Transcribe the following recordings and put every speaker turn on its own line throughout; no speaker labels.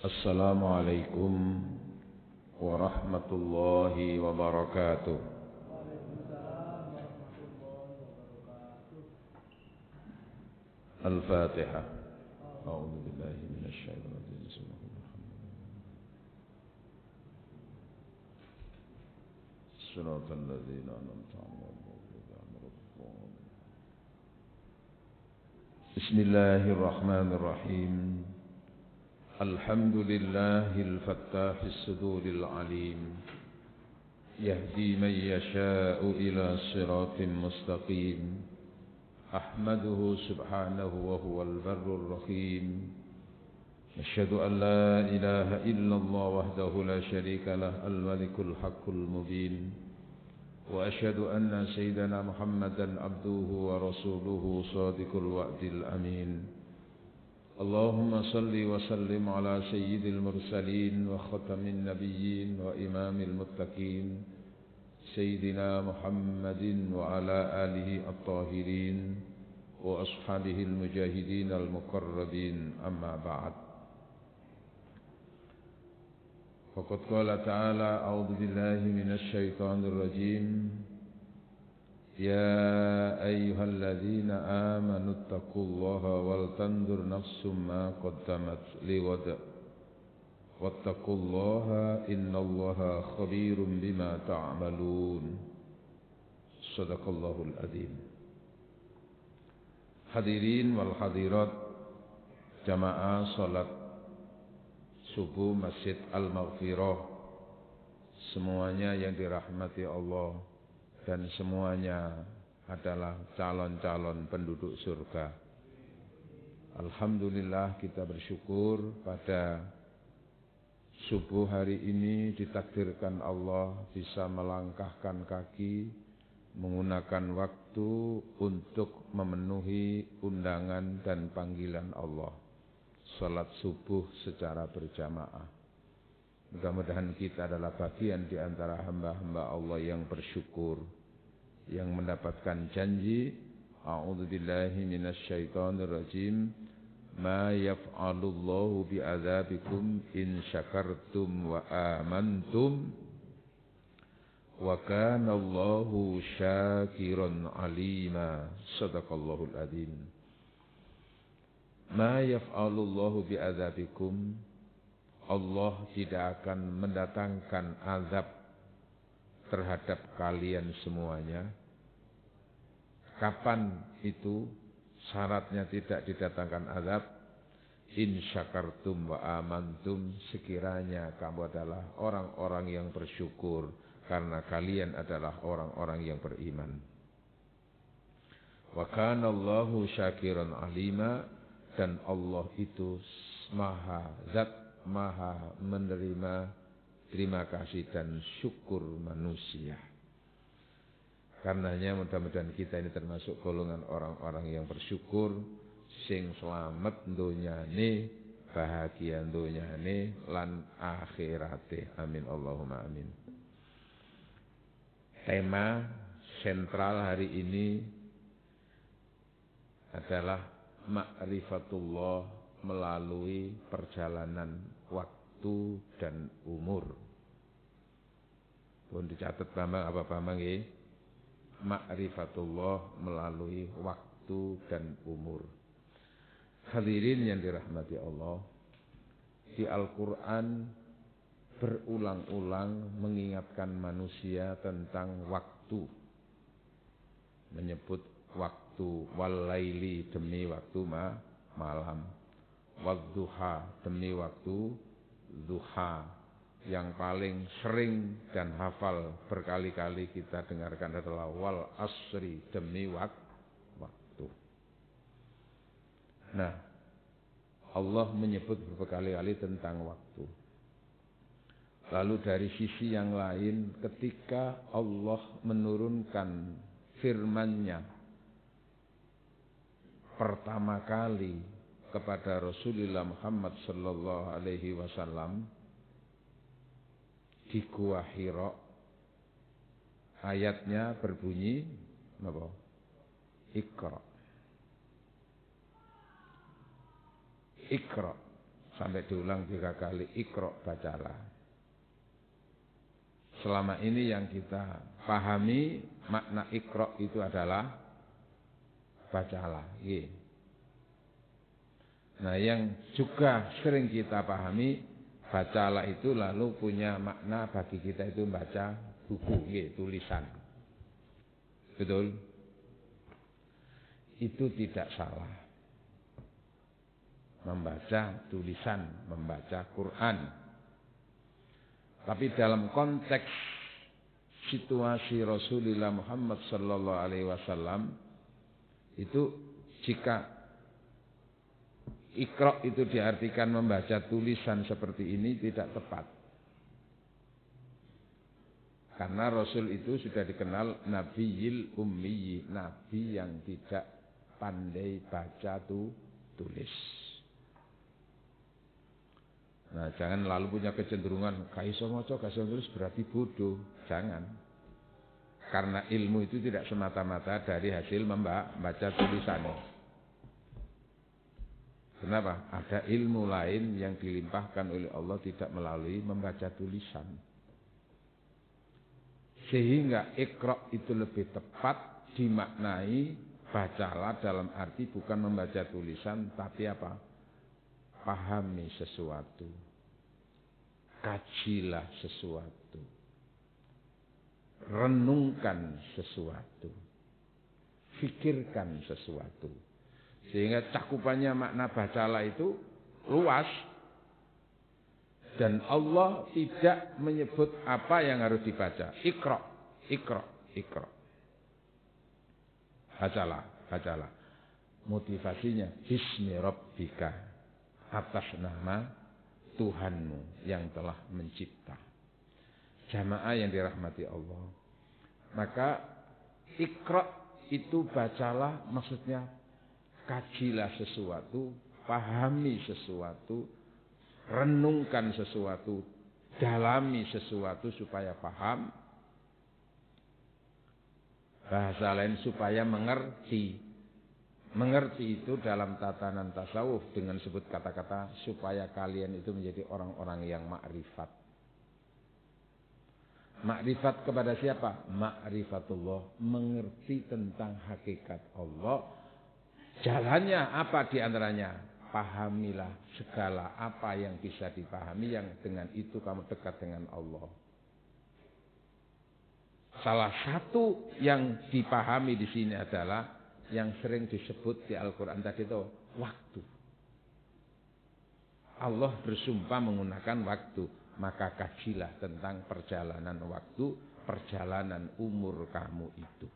Assalamualaikum warahmatullahi wabarakatuh. Al-Fatihah. A'udzu billahi minasy syaithanir rajim. Bismillahirrahmanirrahim. Shiratal ladzina an'amta 'alaihim. Bismillahirrahmanirrahim. Alhamdulillahil fattahis suduril alim. Yahdi man yasha'u ila siratim mustaqim. Ahmaduhu subhanahu wa huwal barrur rahim. Asyhadu an la ilaha illallah wahdahu la syarika lah al-malikul haqqul mubin. Wa asyhadu anna sayyidana Muhammadan abduhu wa rasuluhu shadiqul wa'dil amin. Allahumma salli wa sallim ala sayyidil mursalin wa khatamin nabiyyin wa imamil muttaqin Sayyidina Muhammadin wa ala alihi at-tahirin wa ashabihi al-mujahidin al-muqarrabin amma ba'd. Faqad qala ta'ala a'udzu billahi minasy syaithanir rajim. Ya ayyuhalladzina amanu taqullaha wal tanzur nafsum ma qaddamat liwad. Wattaqullaha innallaha khabirum bima ta'malun. Shadaqallahul adzim. Hadirin wal hadirat jamaah salat subuh Masjid Al-Maghfirah, semuanya yang dirahmati Allah dan semuanya adalah calon-calon penduduk surga. Alhamdulillah, kita bersyukur pada subuh hari ini ditakdirkan Allah bisa melangkahkan kaki, menggunakan waktu untuk memenuhi undangan dan panggilan Allah. Salat subuh secara berjamaah. Mudah-mudahan kita adalah bagian di antara hamba-hamba Allah yang bersyukur, yang mendapatkan janji, a'udzubillahi minasyaitonir rajim, ma yaf'alullahu bi'adzabikum in syakartum wa amantum wa kana Allahu syakiran alima. Shadaqallahul adzim. Ma yaf'alullahu bi'adzabikum, Allah tidak akan mendatangkan azab terhadap kalian semuanya. Kapan itu syaratnya tidak didatangkan azab? In syakartum wa amantum, sekiranya kamu adalah orang-orang yang bersyukur karena kalian adalah orang-orang yang beriman. Wa kana Allahu syakiran alima, dan Allah itu maha menerima terima kasih dan syukur manusia. Karenanya mudah-mudahan kita ini termasuk golongan orang-orang yang bersyukur, sing selamat donyane, bahagia donyane lan akhirate. Amin Allahumma amin. Tema sentral hari ini adalah ma'rifatullah melalui perjalanan waktu dan umur. Pun dicatat Bambang, apa Bambang ya? Ma'rifatullah melalui waktu dan umur. Hadirin yang dirahmati Allah, di Al-Quran berulang-ulang mengingatkan manusia tentang waktu. Menyebut waktu, wal-laili demi waktu malam, wadduha demi waktu duha. Yang paling sering dan hafal berkali-kali kita dengarkan adalah wal asri demi waktu. Nah, Allah menyebut berkali-kali tentang waktu. Lalu dari sisi yang lain, ketika Allah menurunkan firman-Nya pertama kali kepada Rasulullah Muhammad sallallahu alaihi wasallam di Gua Hira, ayatnya berbunyi apa? Iqra. Iqra. sampai diulang 3 kali, Iqra, bacalah. Selama ini yang kita pahami makna Iqra itu adalah bacalah. Nah, yang juga sering kita pahami, bacalah itu lalu punya makna bagi kita itu membaca buku, tulisan. Betul? Itu tidak salah. Membaca tulisan, membaca Quran. Tapi dalam konteks situasi Rasulullah Muhammad sallallahu alaihi wasallam itu jika Iqra itu diartikan membaca tulisan seperti ini tidak tepat. Karena Rasul itu sudah dikenal Nabiyil Ummiyi, nabi yang tidak pandai baca tulis. Nah, jangan lalu punya kecenderungan kaiso maca kaiso tulis berarti bodoh. Jangan. Karena ilmu itu tidak semata-mata dari hasil membaca tulisan. Kenapa? Ada ilmu lain yang dilimpahkan oleh Allah tidak melalui membaca tulisan. Sehingga Iqra itu lebih tepat dimaknai bacalah dalam arti bukan membaca tulisan tapi apa? Pahami sesuatu, kajilah sesuatu, renungkan sesuatu, fikirkan sesuatu. Sehingga cakupannya makna bacalah itu luas. Dan Allah tidak menyebut apa yang harus dibaca. Iqra, Iqra, Iqra. Bacalah, bacalah. Motivasinya Bismi Rabbika, atas nama Tuhanmu yang telah mencipta. Jamaah yang dirahmati Allah. Maka Iqra itu bacalah maksudnya kajilah sesuatu, pahami sesuatu, renungkan sesuatu, dalami sesuatu supaya paham. Bahasa lain supaya mengerti. Mengerti itu dalam tatanan tasawuf dengan sebut kata-kata supaya kalian itu menjadi orang-orang yang makrifat. Makrifat kepada siapa? Ma'rifatullah, mengerti tentang hakikat Allah. Jalannya apa di antaranya? Pahamilah segala apa yang bisa dipahami yang dengan itu kamu dekat dengan Allah. Salah satu yang dipahami di sini adalah yang sering disebut di Al-Quran tadi itu waktu. Allah bersumpah menggunakan waktu. Maka kajilah tentang perjalanan waktu, perjalanan umur kamu itu.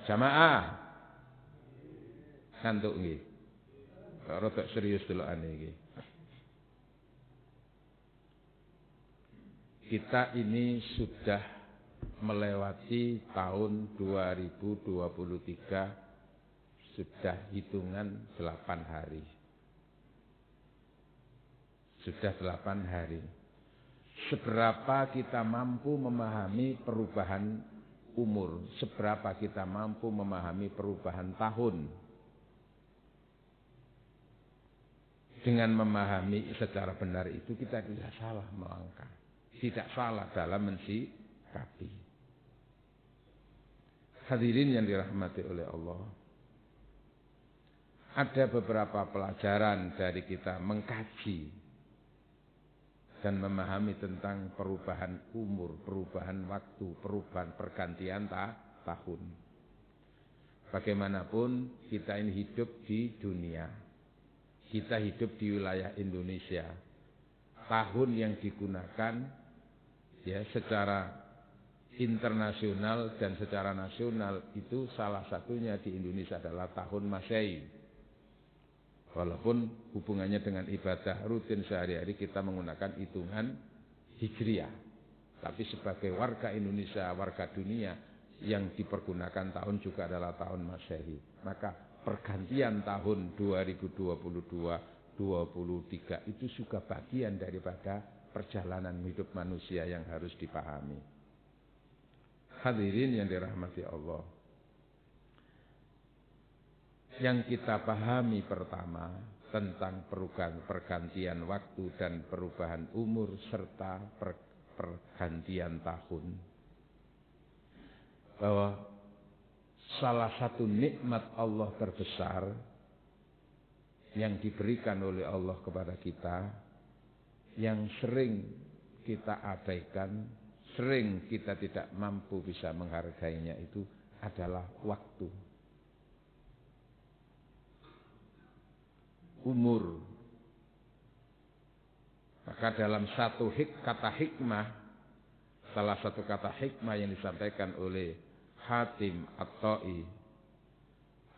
Jamaah. Ngantuk nggih. Rodok serius delokane iki. Kita ini sudah melewati tahun 2023, sudah hitungan 8 hari. Sudah 8 hari. Seberapa kita mampu memahami perubahan umur, seberapa kita mampu memahami perubahan tahun. Dengan memahami secara benar itu kita tidak salah melangkah. Tidak salah dalam mensikapi. Hadirin yang dirahmati oleh Allah. Ada beberapa pelajaran dari kita mengkaji dan memahami tentang perubahan umur, perubahan waktu, perubahan pergantian tahun. Bagaimanapun kita ini hidup di dunia. Kita hidup di wilayah Indonesia. Tahun yang digunakan ya secara internasional dan secara nasional itu salah satunya di Indonesia adalah tahun Masehi. Walaupun hubungannya dengan ibadah rutin sehari-hari kita menggunakan hitungan Hijriah. Tapi sebagai warga Indonesia, warga dunia yang dipergunakan tahun juga adalah tahun Masehi. Maka pergantian tahun 2022-23 itu juga bagian daripada perjalanan hidup manusia yang harus dipahami. Hadirin yang dirahmati Allah. Yang kita pahami pertama, tentang pergantian waktu dan perubahan umur serta pergantian tahun. Bahwa salah satu nikmat Allah terbesar yang diberikan oleh Allah kepada kita, yang sering kita abaikan, sering kita tidak mampu bisa menghargainya, itu adalah waktu. Umur. Maka dalam satu kata hikmah, salah satu kata hikmah yang disampaikan oleh Hatim At-Ta'i,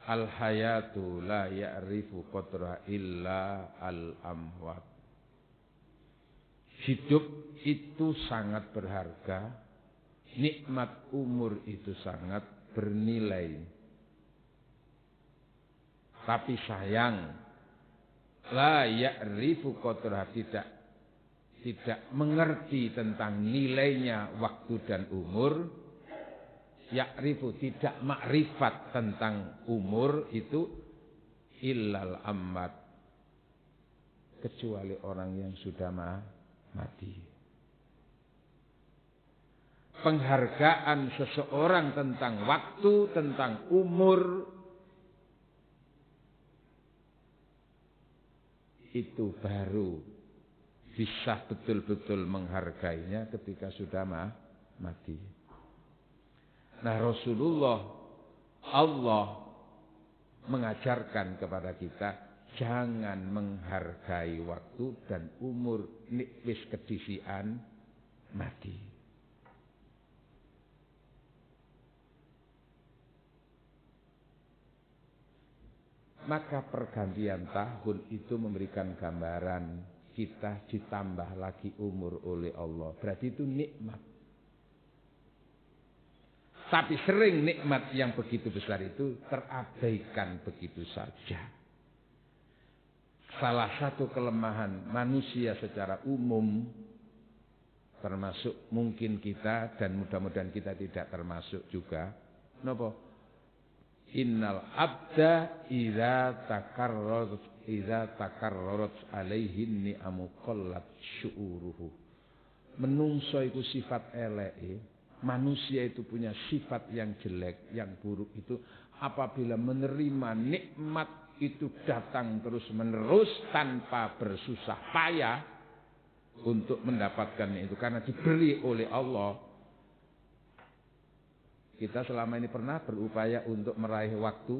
al-hayatu la ya'rifu qadra illa al-amwat. Hidup itu sangat berharga, nikmat umur itu sangat bernilai. Tapi sayang, la ya'rifu qadra, tidak mengerti tentang nilainya waktu dan umur. Ya'rifu, tidak makrifat tentang umur itu, illal ammat, kecuali orang yang sudah mati. Penghargaan seseorang tentang waktu, tentang umur, itu baru bisa betul-betul menghargainya ketika sudah mati. Nah, Rasulullah, Allah mengajarkan kepada kita, jangan menghargai waktu dan umur, wis kedisian mati. Maka pergantian tahun itu memberikan gambaran kita ditambah lagi umur oleh Allah. Berarti itu nikmat. Tapi sering nikmat yang begitu besar itu terabaikan begitu saja. Salah satu kelemahan manusia secara umum, termasuk mungkin kita dan mudah-mudahan kita tidak termasuk juga. Napa? Innal abda idza takarrarat alaihi ni'amu qallat syu'uruhu. Menungso iku sifat eleke. Manusia itu punya sifat yang jelek, yang buruk itu apabila menerima nikmat itu datang terus menerus tanpa bersusah payah untuk mendapatkannya itu karena diberi oleh Allah. Kita selama ini pernah berupaya untuk meraih waktu,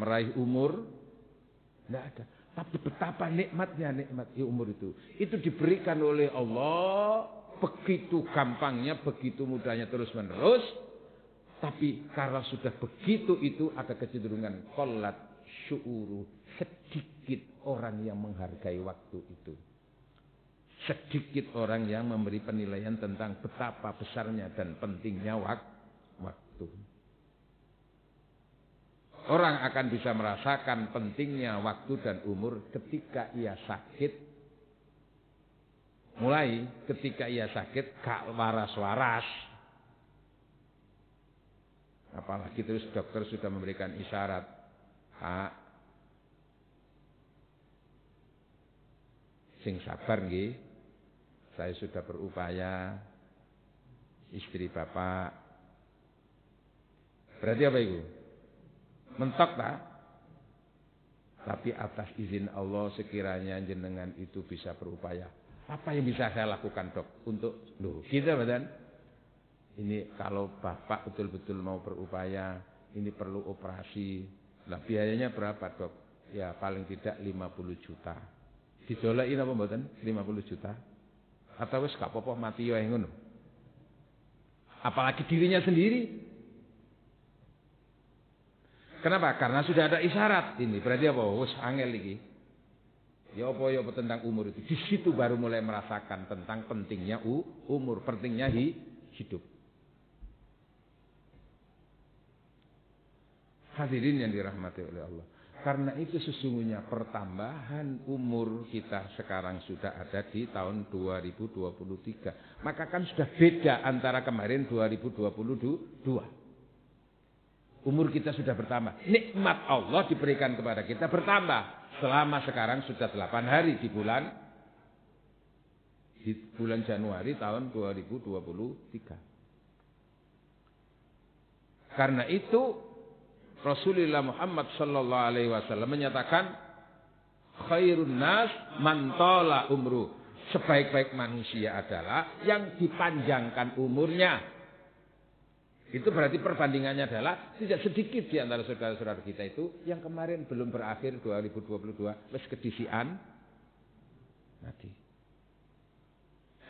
meraih umur? Tidak ada. Tapi betapa nikmatnya nikmat umur itu. Itu diberikan oleh Allah. Begitu gampangnya, begitu mudahnya terus menerus. Tapi karena sudah begitu itu ada kecenderungan qallat syu'uru. Sedikit orang yang menghargai waktu itu. Sedikit orang yang memberi penilaian tentang betapa besarnya dan pentingnya waktu. Orang akan bisa merasakan pentingnya waktu dan umur ketika ia sakit. Mulai ketika ia sakit gak waras-waras. Apalagi terus dokter sudah memberikan isyarat. Pak, sing sabar nggih. Saya sudah berupaya. Istri bapak. Berarti apa itu? Mentok tak? Tapi atas izin Allah sekiranya jenengan itu bisa berupaya. Apa yang bisa saya lakukan, Dok? Untuk kita badan. Ini kalau Bapak betul-betul mau berupaya, ini perlu operasi. Nah, biayanya berapa, Dok? Ya, paling tidak 50 juta. Didoleki napa mboten? 50 juta. Atau wis gak apa-apa mati wae ngono. Apalagi dirinya sendiri. Kenapa? Karena sudah ada isyarat ini. Berarti apa? Wis angel iki. Ya apa tentang umur itu. Di situ baru mulai merasakan tentang pentingnya umur, pentingnya hidup. Hadirin yang dirahmati oleh Allah. Karena itu sesungguhnya pertambahan umur kita sekarang sudah ada di tahun 2023. Maka kan sudah beda antara kemarin 2022. Umur kita sudah bertambah. Nikmat Allah diberikan kepada kita bertambah. Selama sekarang sudah 8 hari di bulan Januari tahun 2023. Karena itu Rasulullah Muhammad sallallahu alaihi wasallam menyatakan khairun nas man tala umru. Sebaik-baik manusia adalah yang dipanjangkan umurnya. Itu berarti perbandingannya adalah tidak sedikit di antara saudara-saudara kita itu yang kemarin belum berakhir 2022 wis kedisian mati.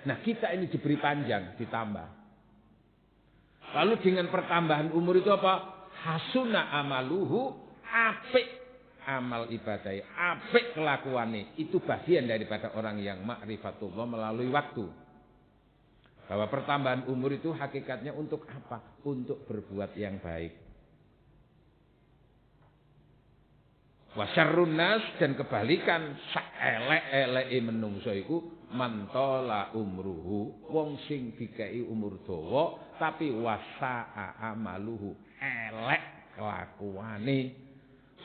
Nah, kita ini diberi panjang, ditambah. Lalu dengan pertambahan umur itu apa? Hasuna amaluhu, apik amal ibadahnya, apik kelakuannya. Itu bagian daripada orang yang ma'rifatullah melalui waktu. Bahwa pertambahan umur itu hakikatnya untuk apa? Untuk berbuat yang baik. Wasyarrun nas, dan kebalikan saelek-eleke menungso iku mantola umruhu, wong sing dikai umur dawa tapi wasa'a amaluhu, elek kelakuane.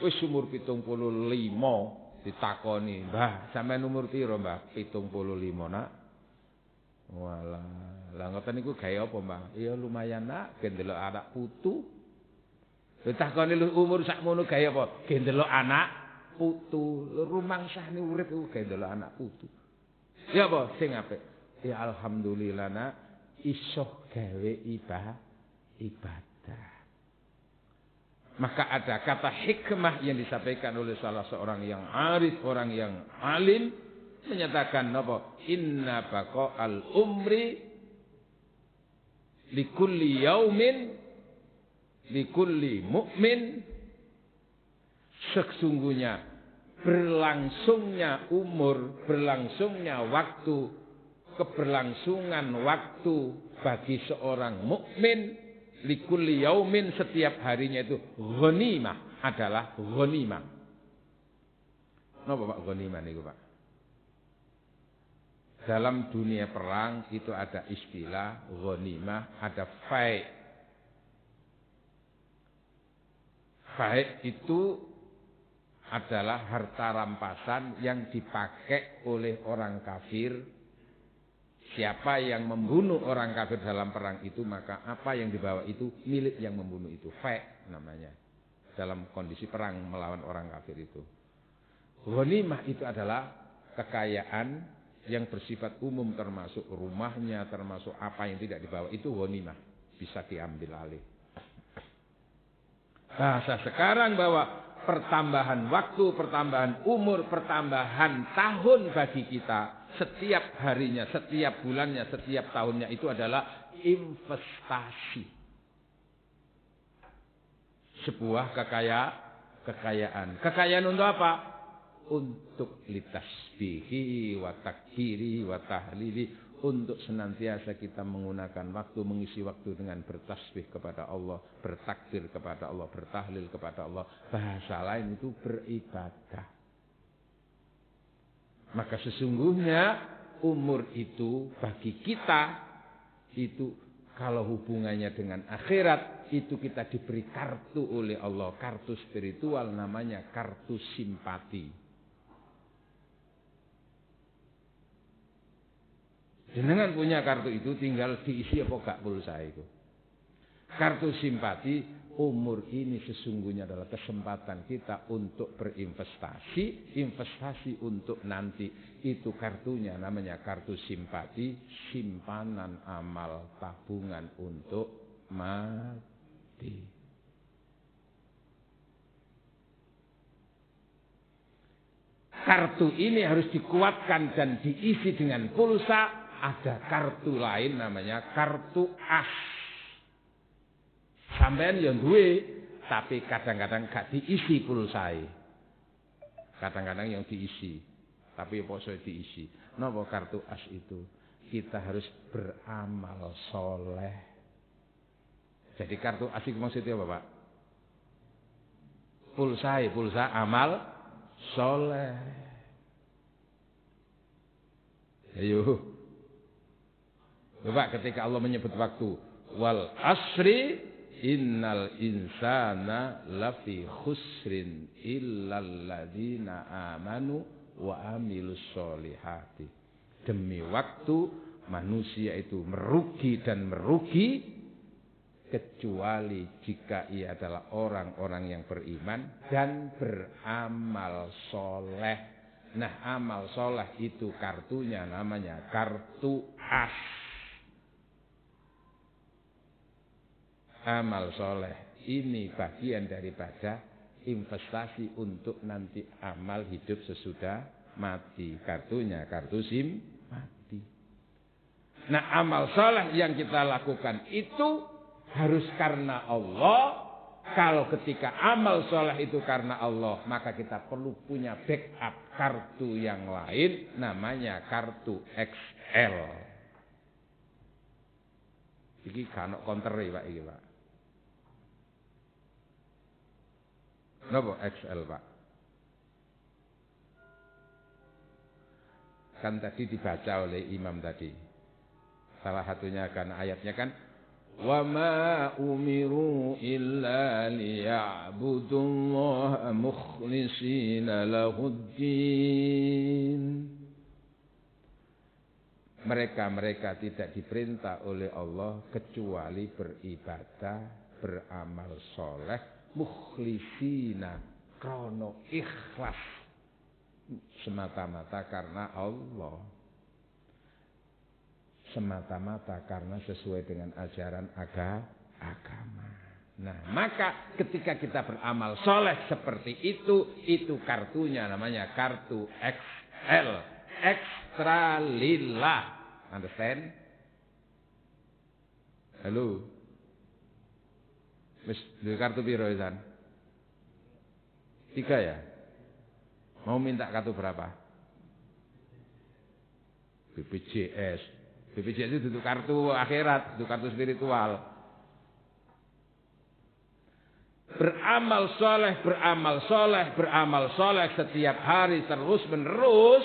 Wis umur 75 ditakoni, "Mbah, sampean umur piro, Mbah?" 75, Nak. Walah, lah ngoten niku gawe apa, Mbah? Ya lumayan, Nak, gen delok anak putu. Ditakoni lu umur sakmono gawe apa? Gen delok anak putu. Rumangsane urip iku gawe delok anak putu. Ya apa sing apik? Ya alhamdulillah, Nak, iso gawe ibadah. Maka ada kata hikmah yang disampaikan oleh salah seorang yang arif, orang yang alim, menyatakan apa? Inna baqa'al umri likulli yaumin likulli mu'min. Sesungguhnya berlangsungnya umur, berlangsungnya waktu, keberlangsungan waktu bagi seorang mukmin, likulli yaumin, setiap harinya itu ghanimah, adalah ghanimah. Napa Pak ghanimah niku, Pak? Dalam dunia perang itu ada istilah ghanimah, ada fai'. Fai' itu adalah harta rampasan yang dipakai oleh orang kafir. Siapa yang membunuh orang kafir dalam perang itu, maka apa yang dibawa itu milik yang membunuh itu. Fai' namanya. Dalam kondisi perang melawan orang kafir itu. Ghanimah itu adalah kekayaan yang bersifat umum, termasuk rumahnya, termasuk apa yang tidak dibawa. Itu ghanimah. Bisa diambil alih. Bahasa sekarang bahwa pertambahan waktu, pertambahan umur, pertambahan tahun bagi kita, setiap harinya, setiap bulannya, setiap tahunnya itu adalah investasi. Sebuah kekayaan. Kekayaan untuk apa? Untuk litasbihi wa takbiri wa tahlili, untuk senantiasa kita menggunakan waktu, mengisi waktu dengan bertasbih kepada Allah, bertakbir kepada Allah, bertahlil kepada Allah. Bahasa lain itu beribadah. Maka sesungguhnya umur itu bagi kita itu kalau hubungannya dengan akhirat, itu kita diberi kartu oleh Allah, kartu spiritual, namanya kartu simpati. Jenengan punya kartu itu, tinggal diisi apa gak pulsa itu. Kartu simpati, umur ini sesungguhnya adalah kesempatan kita untuk berinvestasi, investasi untuk nanti. Itu kartunya, namanya kartu simpati, simpanan amal tabungan untuk mati. Kartu ini harus dikuatkan dan diisi dengan pulsa. Ada kartu lain namanya kartu as. Sampean yang duwe, tapi kadang-kadang gak diisi pulsae. Kadang-kadang yang diisi, tapi poso diisi. Napa kartu as itu? Kita harus beramal soleh. Jadi kartu as itu maksudnya apa, Pak? Pulsae, pulsa amal soleh. Ayo. Bapak, ketika Allah menyebut waktu, wal asri innal insana lafi khusrin illal ladzina amanu wa amilus solihati. Demi waktu manusia itu merugi dan merugi kecuali jika ia adalah orang-orang yang beriman dan beramal soleh. Nah, amal soleh itu kartunya namanya kartu as. Amal soleh ini bagian daripada investasi untuk nanti amal hidup sesudah mati. Kartunya kartu SIM mati. Nah, amal soleh yang kita lakukan itu harus karena Allah. Kalau ketika amal soleh itu karena Allah, maka kita perlu punya backup kartu yang lain, namanya kartu XL. Iki kanok konter Pak iki, Pak. Napa XL, Pak? Kan tadi dibaca oleh imam tadi. Salah satunya kan ayatnya kan wa ma umiru illa liya'budullaha mukhlishina lahuddin. Mereka tidak diperintah oleh Allah kecuali beribadah, beramal soleh, mukhlishina, krono ikhlas, semata-mata karena Allah, semata-mata karena sesuai dengan ajaran agama. Nah, maka ketika kita beramal soleh seperti itu kartunya namanya kartu XL, ekstra lillah. Understand? Halo. Wis duwe kartu piro Isan? 3 ya? Mau minta kartu berapa? BPJS. BPJS itu untuk kartu akhirat, untuk kartu spiritual. Beramal soleh setiap hari terus menerus.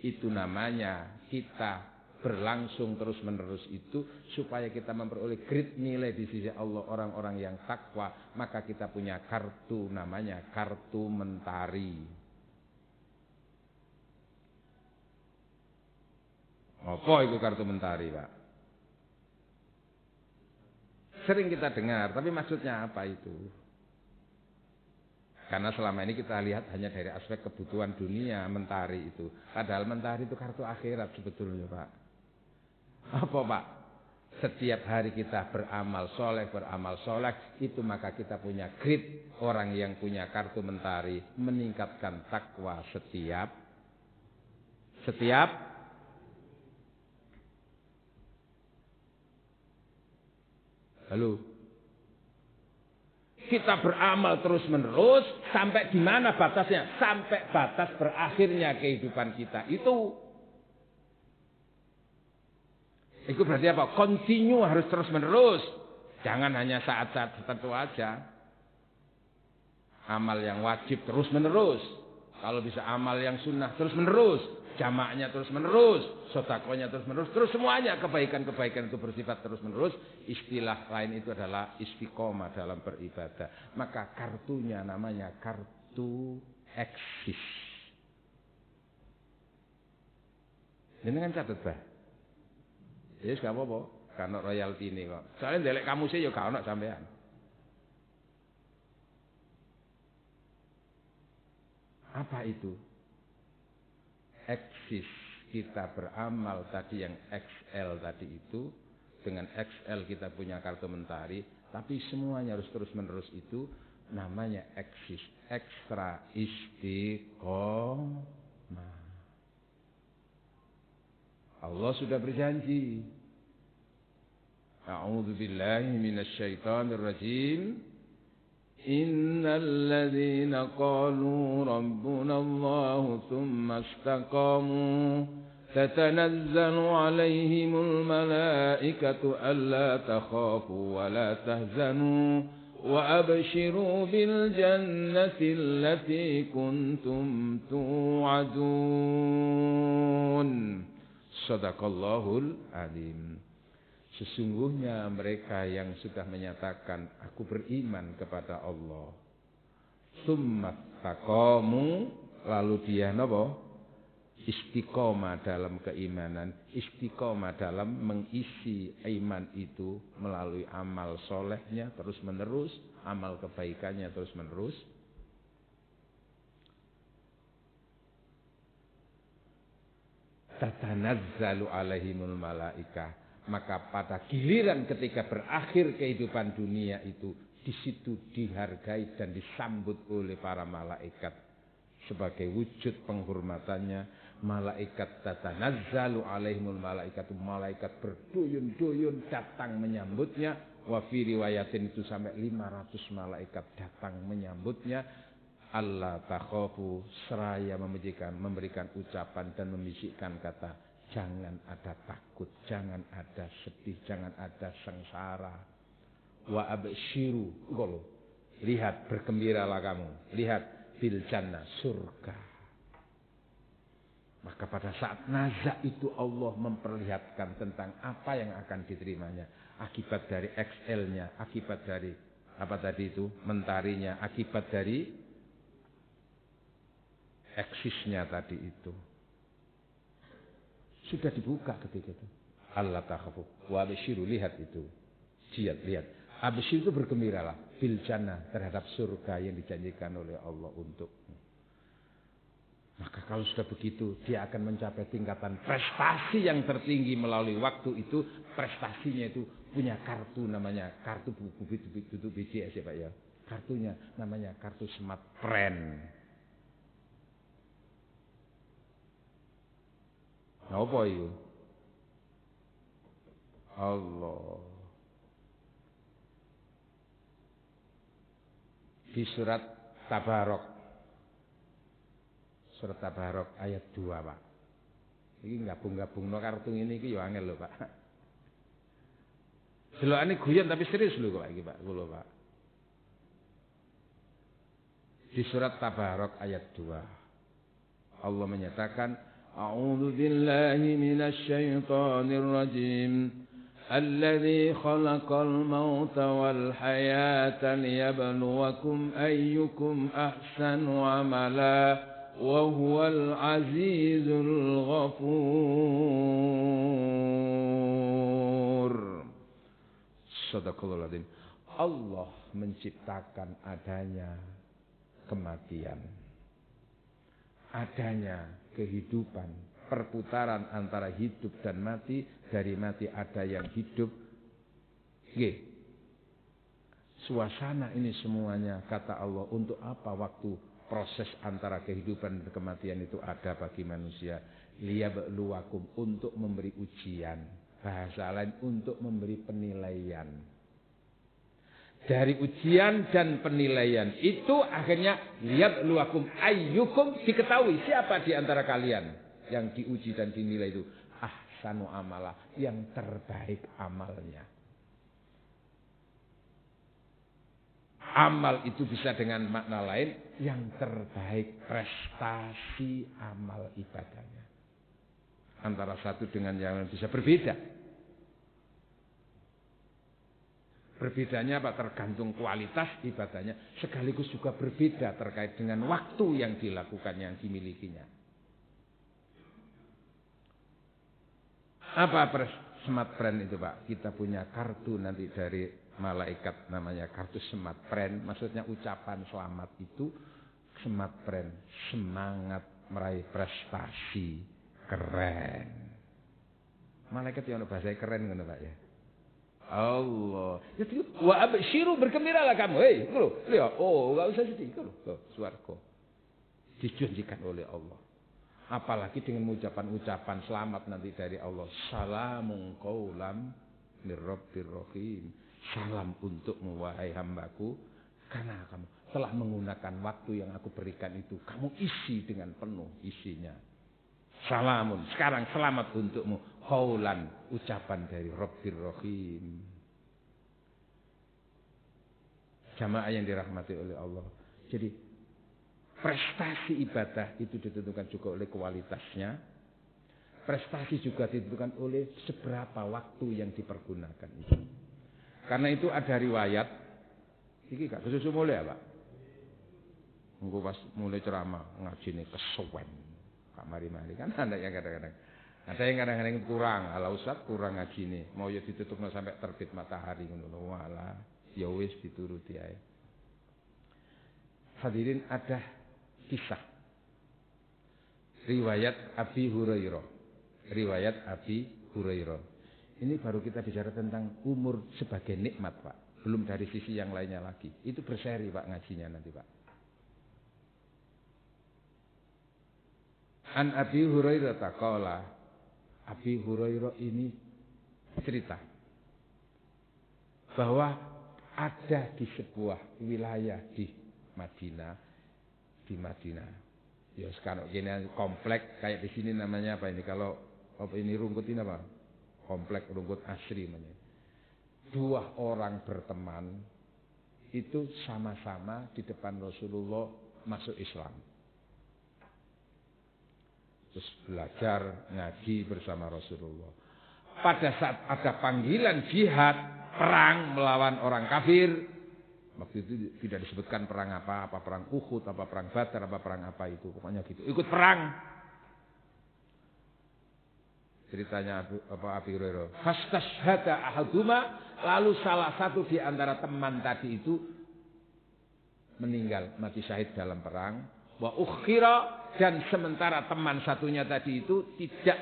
Itu namanya kita berlangsung terus menerus itu supaya kita memperoleh grade nilai di sisi Allah orang-orang yang takwa. Maka kita punya kartu namanya kartu mentari. Apa itu kartu mentari, Pak? Sering kita dengar, tapi maksudnya apa itu? Karena selama ini kita lihat hanya dari aspek kebutuhan dunia mentari itu. Padahal mentari itu kartu akhirat sebetulnya, Pak. Apa, Pak? Setiap hari kita beramal soleh, itu maka kita punya grade orang yang punya kartu mentari, meningkatkan takwa setiap. Halo. Kita beramal terus menerus sampai di mana batasnya? Sampai batas berakhirnya kehidupan kita itu. Itu berarti apa? Continue, harus terus menerus. Jangan hanya saat-saat tertentu aja. Amal yang wajib terus menerus. Kalau bisa amal yang sunnah terus menerus. Jamaknya terus menerus, sedekahnya terus menerus, terus semuanya kebaikan-kebaikan itu bersifat terus menerus. Istilah lain itu adalah istiqomah dalam beribadah. Maka kartunya namanya kartu eksis. Ini kan catat, Bah. Ya wis gak apa-apa, kan royalti ini kok. Soalnya ndelek kamu sih ya gak ono sampean. Apa itu? Eksis, kita beramal tadi yang XL tadi itu, dengan XL kita punya kartu mentari, tapi semuanya harus terus menerus itu namanya eksis, ekstra istiqomah. Allah sudah berjanji. A'udzu billahi minasyaitonir rajim. Innal ladzina qalu rabbuna Allah tsumma istaqamu tatanazzalu 'alaihimul malaikatu alla takhafu wa la tahzanu wa abshiru bil jannati allati kuntum tu'adun. Shadaqallahul alim. Sesungguhnya mereka yang sudah menyatakan aku beriman kepada Allah, tsumma taqamu, lalu dia napa? Istiqomah dalam keimanan, istiqomah dalam mengisi iman itu melalui amal solehnya terus menerus, amal kebaikannya terus menerus. Tatanazzalu alaihimul malaikah, maka pada giliran ketika berakhir kehidupan dunia itu, di situ dihargai dan disambut oleh para malaikat sebagai wujud penghormatannya. Malaikat tatanazzalu alaihimul malaikatu, malaikat berduyun-duyun datang menyambutnya. Wa fi riwayatin itu sampai 500 malaikat datang menyambutnya. Allah takhafu, seraya memberikan ucapan dan membisikkan kata, jangan ada takut, jangan ada sedih, jangan ada sengsara. Wa absyiru, lihat, bergembiralah kamu, lihat bil jannah, surga. Maka pada saat nazak itu Allah memperlihatkan tentang apa yang akan diterimanya. Akibat dari XL-nya, akibat dari apa tadi itu, mentarinya, akibat dari eksisnya tadi itu. Sudah dibuka ketika itu. Allah takhafu wa absyiru, lihat itu. Lihat. Absyir itu bergembiralah bil jannah, terhadap surga yang dijanjikan oleh Allah untukmu. Maka kalau sudah begitu, dia akan mencapai tingkatan prestasi yang tertinggi melalui waktu itu. Prestasinya itu punya kartu, namanya kartu buku BCS ya Pak ya. Kartunya namanya kartu Smart Friend. Apa itu? Allah. Di surat Tabarok. Surat Tabarok ayat 2 Pak. Ini gabung-gabung no kartu ini ya angel lho Pak. Delokane guyon tapi serius lho kok iki Pak, kula Pak. Di surat Tabarok ayat 2. Allah menyatakan, A'udzu billahi minasy syaithanir rajim. Alladzi khalaqal mauta wal hayata liyabluwakum ayyukum ahsanu amala. Wahuwal azizul ghafur. Shadaqallahul adzim. Allah menciptakan adanya kematian, adanya kehidupan, perputaran antara hidup dan mati. Dari mati ada yang hidup. Suasana ini semuanya kata Allah, untuk apa waktu proses antara kehidupan dan kematian itu ada bagi manusia? Liyabluwakum, untuk memberi ujian. Bahasa lain, untuk memberi penilaian. Dari ujian dan penilaian itu akhirnya liyabluwakum ayyukum, diketahui siapa di antara kalian yang diuji dan dinilai itu ahsanu amala, yang terbaik amalnya. Amal itu bisa dengan makna lain, yang terbaik prestasi amal ibadahnya. Antara satu dengan yang lain bisa berbeda. Berbedanya apa? Tergantung kualitas ibadahnya. Sekaligus juga berbeda terkait dengan waktu yang dilakukan, yang dimilikinya. Apa Smart Friend itu Pak? Kita punya kartu nanti dari malaikat, namanya kartu Smart Friend. Maksudnya ucapan selamat itu Smart Friend, semangat meraih prestasi keren. Malaikat yang bahasa keren kan Pak ya. Allah. Jadi wa absyiru, bergembiralah kamu. Hei, lihat. Oh, enggak usah sedih. Swarga dijanjikan oleh Allah. Apalagi dengan ucapan-ucapan selamat nanti dari Allah. Salamun qaulam mir rabbir rahim. Salam untukmu wahai hambaku, karena kamu telah menggunakan waktu yang aku berikan itu, kamu isi dengan penuh isinya. Salamun, sekarang selamat untukmu, qaulan, ucapan dari Rabbir Rahim. Jamaah yang dirahmati oleh Allah. Jadi prestasi ibadah itu ditentukan juga oleh kualitasnya.
Prestasi juga ditentukan oleh seberapa waktu yang dipergunakan itu. Karena itu ada riwayat, iki gak kesusu mulai ya Pak? Engko pas mulai ceramah ngaji nih kesuwen. Kak mari-mari kan ada yang kadang-kadang. Ada yang kadang-kadang kurang, ala Ustaz kurang ngaji nih. Mau ya ditutupno sampai terbit matahari ngono. Walah, ya wis dituruti ae. Hadirin, ada kisah riwayat Abi Hurairah. Riwayat Abi Hurairah. Ini baru kita bicara tentang umur sebagai nikmat, Pak. Belum dari sisi yang lainnya lagi. Itu berseri, Pak, ngajinya nanti, Pak. An Abi Hurairah taqala. Abi Hurairah ini cerita bahwa ada di sebuah wilayah di Madinah. Ya sekarang gini komplek kayak di sini namanya apa ini? Kalau ini Rungkut ini apa? Komplek Rungkut Asri namanya. Dua orang berteman itu sama-sama di depan Rasulullah masuk Islam. Terus belajar ngaji bersama Rasulullah. Pada saat ada panggilan jihad, perang melawan orang kafir, waktu itu tidak disebutkan perang apa perang Uhud, apa perang Badar, apa perang apa itu, pokoknya gitu. Ikut perang. Ceritanya Abi Hurairah. Fastashhada ahaduma, lalu salah satu di antara teman tadi itu meninggal, mati syahid dalam perang. Wa ukhira, dan sementara teman satunya tadi itu tidak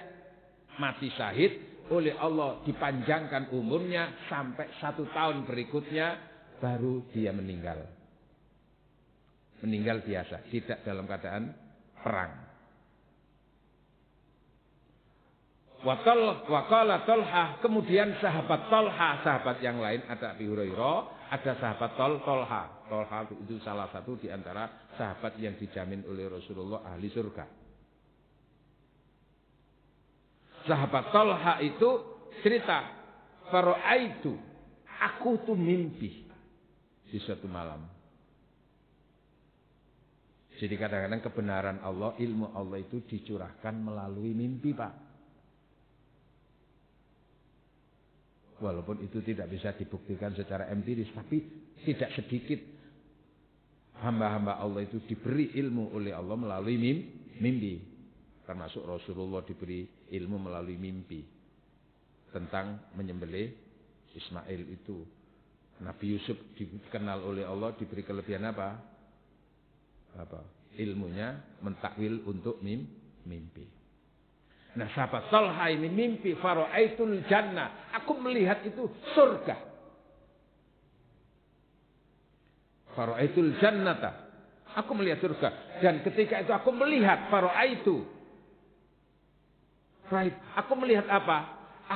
mati syahid, oleh Allah dipanjangkan umurnya sampai 1 tahun berikutnya baru dia meninggal. Meninggal biasa, tidak dalam keadaan perang. Waqala Tolha, kemudian sahabat Tolha, sahabat yang lain, ada Abi Hurairah, ada sahabat Tolha. Tolha itu salah satu di antara sahabat yang dijamin oleh Rasulullah ahli surga. Sahabat Tolha itu cerita, fara'aitu, aku tuh mimpi di suatu malam. Jadi kadang-kadang kebenaran Allah, ilmu Allah itu dicurahkan melalui mimpi, Pak. Walaupun itu tidak bisa dibuktikan secara empiris, tapi tidak sedikit hamba-hamba Allah itu diberi ilmu oleh Allah melalui mimpi. Termasuk Rasulullah diberi ilmu melalui mimpi tentang menyembelih Ismail itu. Nabi Yusuf dikenal oleh Allah diberi kelebihan apa? Ilmunya mentakwil untuk mimpi. Nah, sahabat Talha ini mimpi fara'aitul jannah. Aku melihat itu surga. Fara'aitul jannata. Aku melihat surga. Dan ketika itu aku melihat fara'aitu. Aku melihat apa?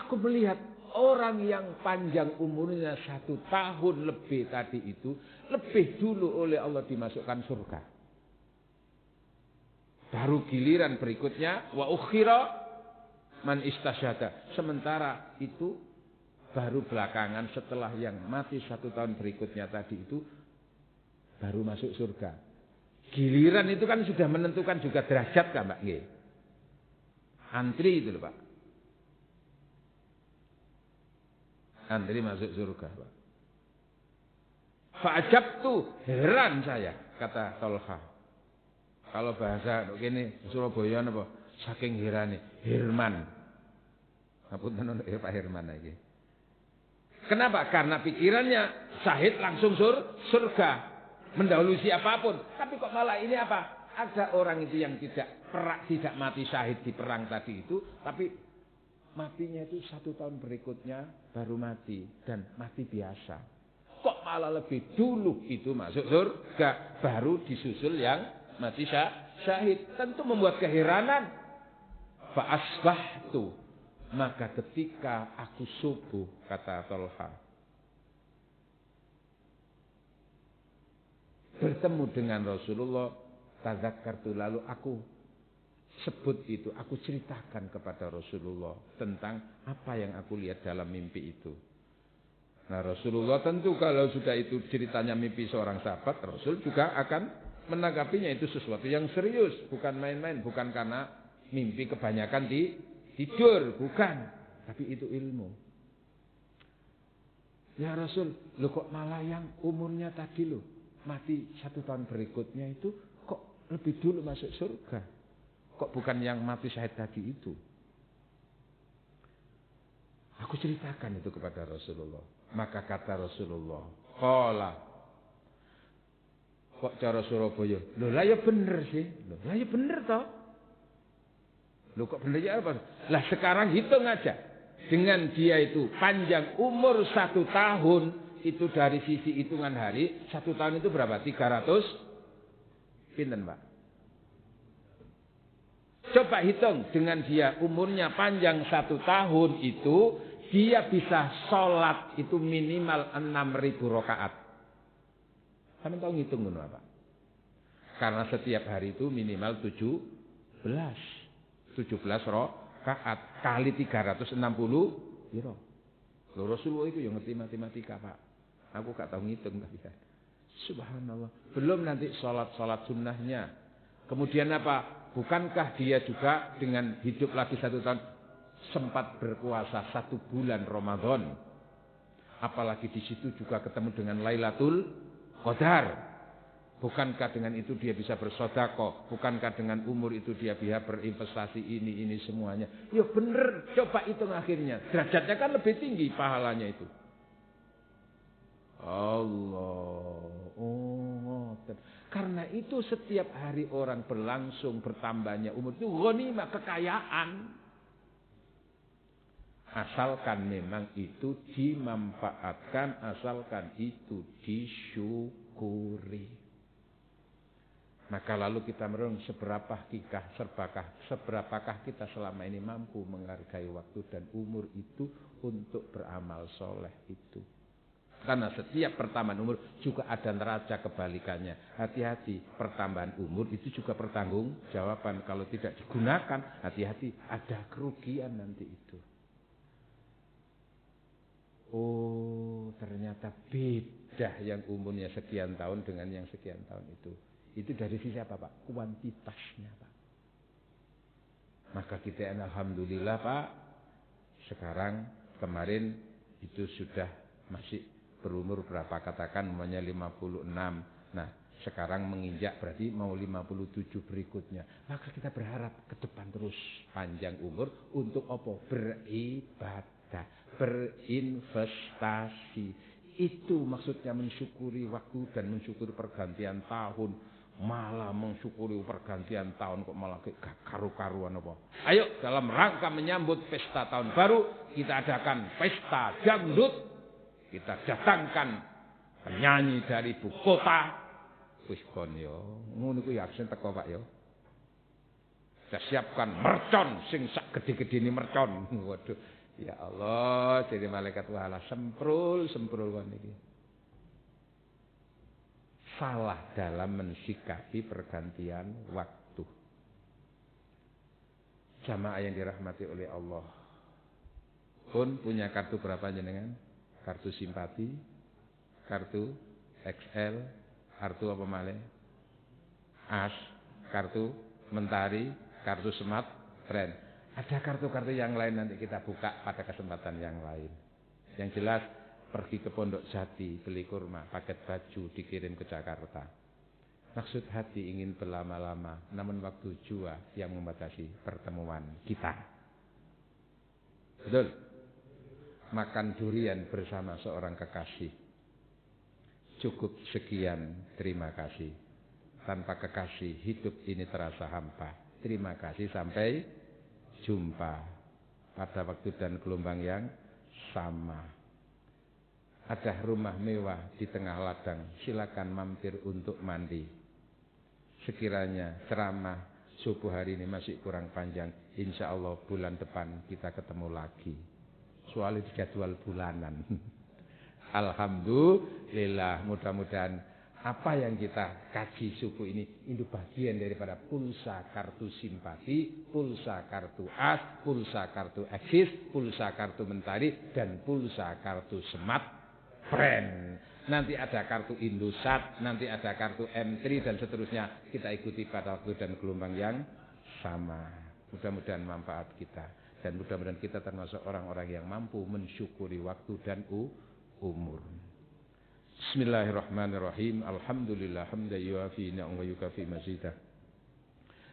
Aku melihat orang yang panjang umurnya 1 tahun lebih tadi itu. Lebih dulu oleh Allah dimasukkan surga. Baru giliran berikutnya. Wa ukhira man istasyhada. Sementara itu baru belakangan setelah yang mati 1 tahun berikutnya tadi itu baru masuk surga. Giliran itu kan sudah menentukan juga derajat kan Mbak? Nggih. Antri itu loh Pak. Antri masuk surga Pak. Fa'ajabtu, heran saya, kata Tolha. Kalau bahasa ini Surabaya apa? Saking herane, Herman. Ngapunten Pak Herman lagi. Kenapa? Karena pikirannya syahid langsung surga, mendahului siapapun. Tapi kok malah ini apa? Ada orang itu yang tidak mati syahid di perang tadi itu, tapi matinya itu 1 tahun berikutnya baru mati dan mati biasa. Kok malah lebih dulu itu masuk surga, baru disusul yang mati syahid. Tentu membuat keheranan. Fa asbahtu, maka ketika aku subuh, kata Tolha, bertemu dengan Rasulullah, tadzakkartu, lalu aku sebut itu, aku ceritakan kepada Rasulullah tentang apa yang aku lihat dalam mimpi itu. Nah, Rasulullah tentu kalau sudah itu ceritanya mimpi seorang sahabat, Rasul juga akan menanggapinya itu sesuatu yang serius, bukan main-main, bukan karena mimpi kebanyakan tidur, bukan. Tapi itu ilmu. Ya Rasul, lo kok malah yang umurnya tadi lo mati 1 tahun berikutnya itu kok lebih dulu masuk surga? Kok bukan yang mati syahid tadi itu? Aku ceritakan itu kepada Rasulullah. Maka kata Rasulullah, qala, kok cara Surabaya? Loh lah ya bener sih. Loh lah ya bener toh. Loh kok bener ya apa? Lah sekarang hitung aja. Dengan dia itu panjang umur 1 tahun. Itu dari sisi hitungan hari. 1 tahun itu berapa? 300? Pinten Pak? Coba hitung. Dengan dia umurnya panjang 1 tahun itu. Dia bisa sholat itu minimal 6.000 rakaat. Kamu tahu ngitung ngono apa? Karena setiap hari itu minimal 17 rakaat kali 360 piro? Lho Rasulullah itu yang ngerti matematika, Pak. Aku gak tahu ngitung tapi kan. Subhanallah. Belum nanti salat sunnahnya. Kemudian apa? Bukankah dia juga dengan hidup lagi 1 tahun sempat berpuasa 1 bulan Ramadan? Apalagi di situ juga ketemu dengan Lailatul Qadar. Bukankah dengan itu dia bisa bersedekah? Bukankah dengan umur itu dia bisa berinvestasi ini semuanya? Ya bener, coba hitung akhirnya. Derajatnya kan lebih tinggi pahalanya itu. Allah. Oh, karena itu setiap hari orang berlangsung bertambahnya umur itu ghanimah, kekayaan. Asalkan memang itu dimanfaatkan, asalkan itu disyukuri. Maka lalu kita merenung seberapakah kita selama ini mampu menghargai waktu dan umur itu untuk beramal soleh itu. Karena setiap pertambahan umur juga ada neraca kebalikannya. Hati-hati, pertambahan umur itu juga bertanggung jawaban. Kalau tidak digunakan, hati-hati, ada kerugian nanti itu. Oh, ternyata beda yang umurnya sekian tahun dengan yang sekian tahun itu. Itu dari sisi apa Pak? Kuantitasnya Pak. Maka kita alhamdulillah Pak. Sekarang kemarin itu sudah masih berumur berapa? Katakan umurnya 56. Nah sekarang menginjak berarti mau 57 berikutnya. Maka kita berharap ke depan terus panjang umur untuk apa? Beribadah, berinvestasi. Itu maksudnya mensyukuri waktu dan mensyukuri pergantian tahun. Malah mensyukuri pergantian tahun kok malah gak karu-karuan apa. Ayo dalam rangka menyambut pesta tahun baru kita adakan pesta dangdut. Kita datangkan penyanyi dari ibu kota. Wis kon yo, ngono kuwi aksen teko Pak yo. Kita siapkan mercon sing sak gede-gedene mercon. Waduh, ya Allah, jadi malaikat wahala semprul kon iki. Salah dalam mensikapi pergantian waktu. Jamaah yang dirahmati oleh Allah. Pun punya kartu berapa jenengan? Kartu simpati, kartu XL, kartu apa malih? As, kartu mentari, kartu smart, friend. Ada kartu-kartu yang lain nanti kita buka pada kesempatan yang lain. Yang jelas pergi ke Pondok Jati, beli kurma, paket baju, dikirim ke Jakarta. Maksud hati ingin berlama-lama, namun waktu jua yang membatasi pertemuan kita. Betul? Makan durian bersama seorang kekasih. Cukup sekian, terima kasih. Tanpa kekasih, hidup ini terasa hampa. Terima kasih, sampai jumpa pada waktu dan gelombang yang sama. Ada rumah mewah di tengah ladang, silakan mampir untuk mandi. Sekiranya ceramah subuh hari ini masih kurang panjang, insya Allah bulan depan kita ketemu lagi. Soalnya jadwal bulanan. Alhamdulillah, mudah-mudahan apa yang kita kaji subuh ini bagian daripada pulsa kartu simpati, pulsa kartu as, pulsa kartu eksis, pulsa kartu mentari, dan pulsa kartu smart. Friend. Nanti ada kartu Indosat, nanti ada kartu M3 dan seterusnya. Kita ikuti pada waktu dan gelombang yang sama. Mudah-mudahan manfaat kita. Dan mudah-mudahan kita termasuk orang-orang yang mampu mensyukuri waktu dan umur. Bismillahirrahmanirrahim. Alhamdulillah hamdan yuafi ni'amahu wa yukafi mazidah.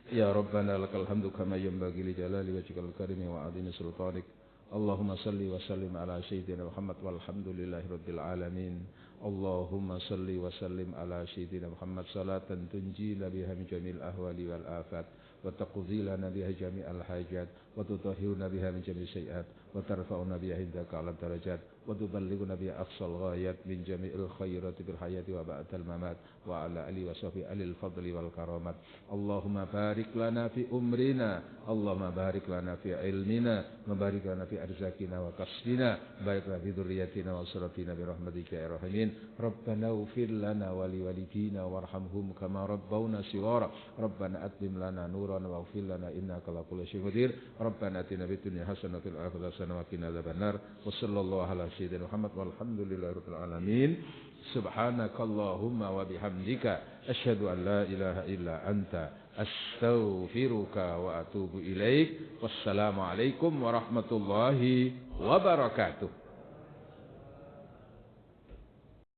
Ya Rabbana lakal hamdu kama yanbaghi li jalali wajhikal karim wa 'azimi sultanik. Allahumma salli wa sallim ala sayyidina Muhammad walhamdulillahi rabbil alamin. Allahumma salli wa sallim ala sayyidina Muhammad salatan tunjina biha min jamil ahwali wal afat wa taqdi lana biha jami'al hajat wa tutahhiruna biha min jami'is sayiat wa tarfa'una biha indaka 'ala darajat wa tuballighuna biha aqsal ghayat min jami'il khairati bil hayati wa ba'dal mamat wa 'ala alihi wa sahbihi alil fadli wal karamat. Allahumma barik lana fi umrina, Allahumma barik lana fi ilmina, barik lana fi arzakina wa kasbina, barik lana fi dzurriyyatina wa usratina bi rahmatika ya rahimin. Rabbana ighfir lana wa li walidina warhamhum kama rabbawna shighara. Rabbana atmim lana nuran waghfir lana innaka ala kulli syai'in qadir. Rabbana atina fid dunya hasanah wa fil akhirati hasanah wa qina adzabannar. Wa sallallahu ala sayyidina Muhammad walhamdulillahi rabbil alamin. Subhanakallahumma wa bihamdika asyhadu an la ilaha illa anta astaghfiruka wa atubu ilaik. Wassalamu alaikum warahmatullahi wabarakatuh.